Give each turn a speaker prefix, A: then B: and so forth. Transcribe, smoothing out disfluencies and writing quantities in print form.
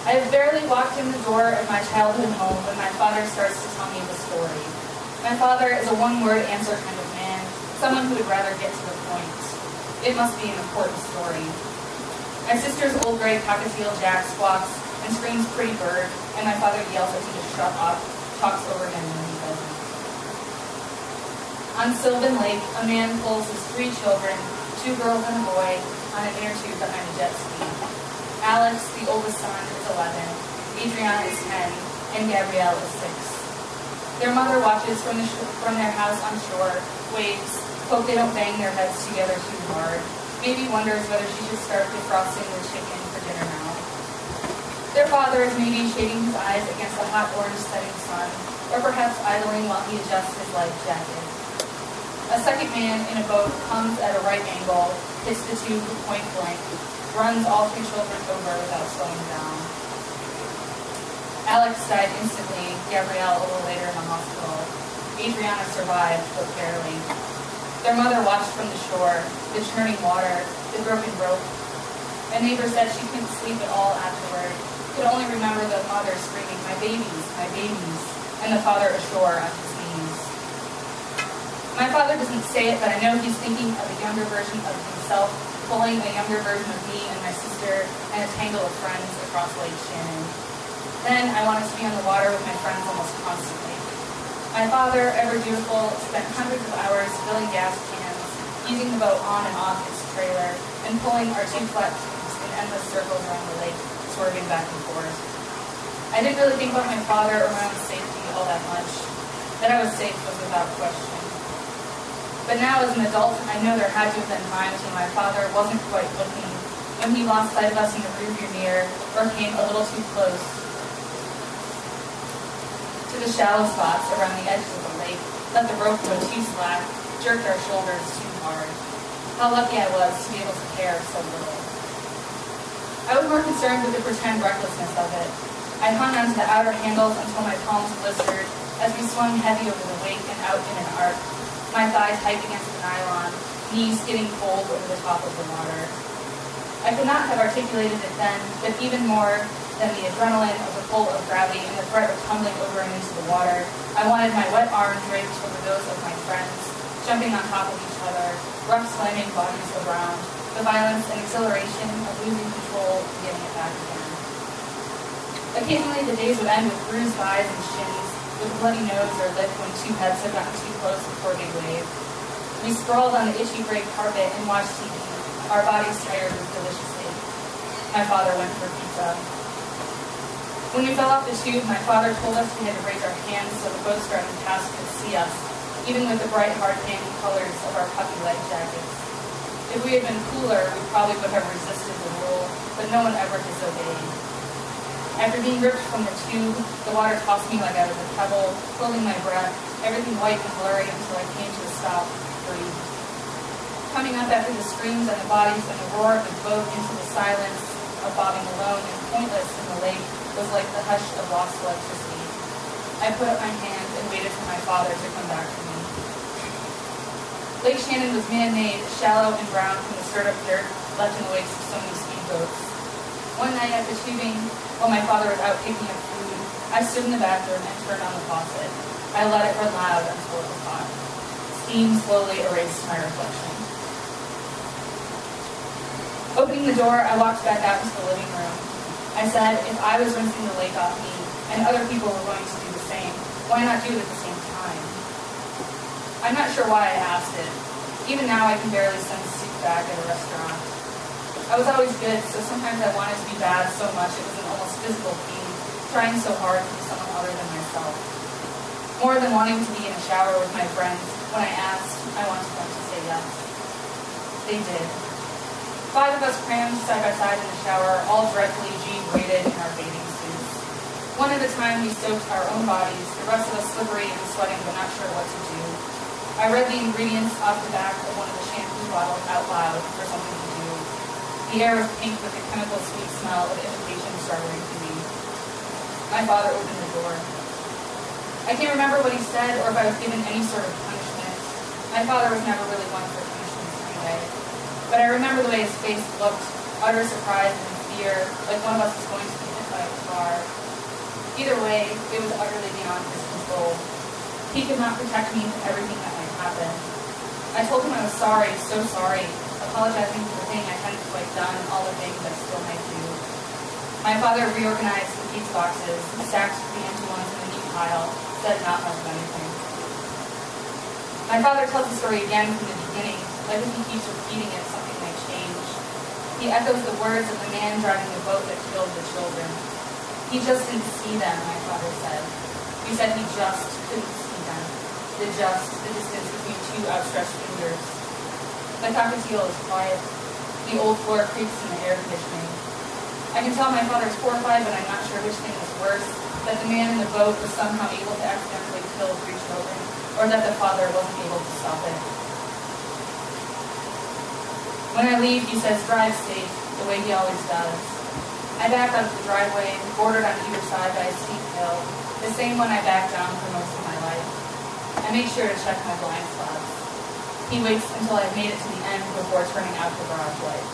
A: I have barely walked in the door of my childhood home when my father starts to tell me the story. My father is a one-word answer kind of man, someone who would rather get to the point. It must be an important story. My sister's old gray cockatiel Jack squawks and screams pretty bird, and my father yells at him to shut up, talks over him when he doesn't. On Sylvan Lake, a man pulls his 3 children, 2 girls and a boy, on an inner tube behind a jet ski. Alex, the oldest son, is 11, Adriana is 10, and Gabrielle is 6. Their mother watches from their house on shore, waves, hope they don't bang their heads together too hard, maybe wonders whether she should start defrosting the chicken for dinner now. Their father is maybe shading his eyes against the hot orange setting sun, or perhaps idling while he adjusts his life jacket. A second man in a boat comes at a right angle, hits the tube point blank, runs all 3 children over without slowing down. Alex died instantly, Gabrielle a little later in the hospital. Adriana survived, but barely. Their mother watched from the shore, the churning water, the broken rope. A neighbor said she couldn't sleep at all afterward, could only remember the mother screaming, my babies, and the father ashore on his knees. My father doesn't say it, but I know he's thinking of a younger version of himself, pulling a younger version of me and my sister and a tangle of friends across Lake Shannon. Then I wanted to be on the water with my friends almost constantly. My father, ever dutiful, spent hundreds of hours filling gas cans, using the boat on and off its trailer, and pulling our 2 flat tubes in endless circles around the lake, swerving back and forth. I didn't really think about my father or my own safety all that much. That I was safe was without question. But now as an adult, I know there had to have been times when my father wasn't quite looking, when he lost sight of us in the rearview mirror, or came a little too close to the shallow spots around the edges of the lake, let the rope go too slack, jerked our shoulders too hard. How lucky I was to be able to care so little. I was more concerned with the pretend recklessness of it. I hung onto the outer handles until my palms blistered as we swung heavy over the wake and out in an arc, my thighs tight against the nylon, knees getting cold over the top of the water. I could not have articulated it then, but even more than the adrenaline of the pull of gravity and the threat of tumbling over and into the water, I wanted my wet arms draped over those of my friends, jumping on top of each other, rough slamming bodies around, the violence and exhilaration of losing control and getting it back again. Occasionally the days would end with bruised thighs and shins, with a bloody nose or lip when 2 heads had gotten too close before a big wave. We sprawled on the itchy gray carpet and watched TV, our bodies tired with delicious steak. My father went for pizza. When we fell off the tube, my father told us we had to raise our hands so the boats driving past could see us, even with the bright, hard-tan colors of our puffy light jackets. If we had been cooler, we probably would have resisted the rule, but no one ever disobeyed. After being ripped from the tube, the water tossed me like I was a pebble, holding my breath, everything white and blurry until I came to a stop, breathe. Coming up after the screams and the bodies and the roar of the boat into the silence of bobbing alone and pointless in the lake was like the hush of lost electricity. I put up my hand and waited for my father to come back to me. Lake Shannon was man-made, shallow and brown from the stirred-up dirt left in the wakes of so many speedboats. One night after tubing, while my father was out picking up food, I stood in the bathroom and turned on the faucet. I let it run loud until it was hot. Steam slowly erased my reflection. Opening the door, I walked back out into the living room. I said, if I was rinsing the lake off me, and other people were going to do the same, why not do it at the same time? I'm not sure why I asked it. Even now, I can barely send soup back at a restaurant. I was always good, so sometimes I wanted to be bad so much it was an almost physical pain, trying so hard to be someone other than myself. More than wanting to be in a shower with my friends, when I asked, I wanted them to say yes. They did. 5 of us crammed side by side in the shower, all dreadfully G-rated in our bathing suits. One at a time, we soaked our own bodies, the rest of us slippery and sweating but not sure what to do. I read the ingredients off the back of one of the shampoo bottles out loud for something to do. The air was pink with the chemical sweet smell of imitation strawberry kiwi. My father opened the door. I can't remember what he said or if I was given any sort of punishment. My father was never really one for punishments anyway. But I remember the way his face looked, utter surprise and fear, like one of us was going to be hit by a car. Either way, it was utterly beyond his control. He could not protect me from everything that might happen. I told him I was sorry, so sorry, apologizing for the thing I hadn't quite done, all the things I still might do. My father reorganized the pizza boxes, stacked the empty ones in a neat pile, said not much of anything. My father tells the story again from the beginning, like if he keeps repeating it, something might change. He echoes the words of the man driving the boat that killed the children. He just didn't see them, my father said. He said he just couldn't see them. The distance between two outstretched fingers. The cockatiel is quiet. The old floor creaks in the air conditioning. I can tell my father's horrified, but I'm not sure which thing was worse, that the man in the boat was somehow able to accidentally kill 3 children, or that the father wasn't able to stop it. When I leave, he says, drive safe, the way he always does. I back up the driveway, bordered on either side by a steep hill, the same one I backed down for most of my life. I make sure to check my blind spots. He waits until I've made it to the end before turning out the garage light.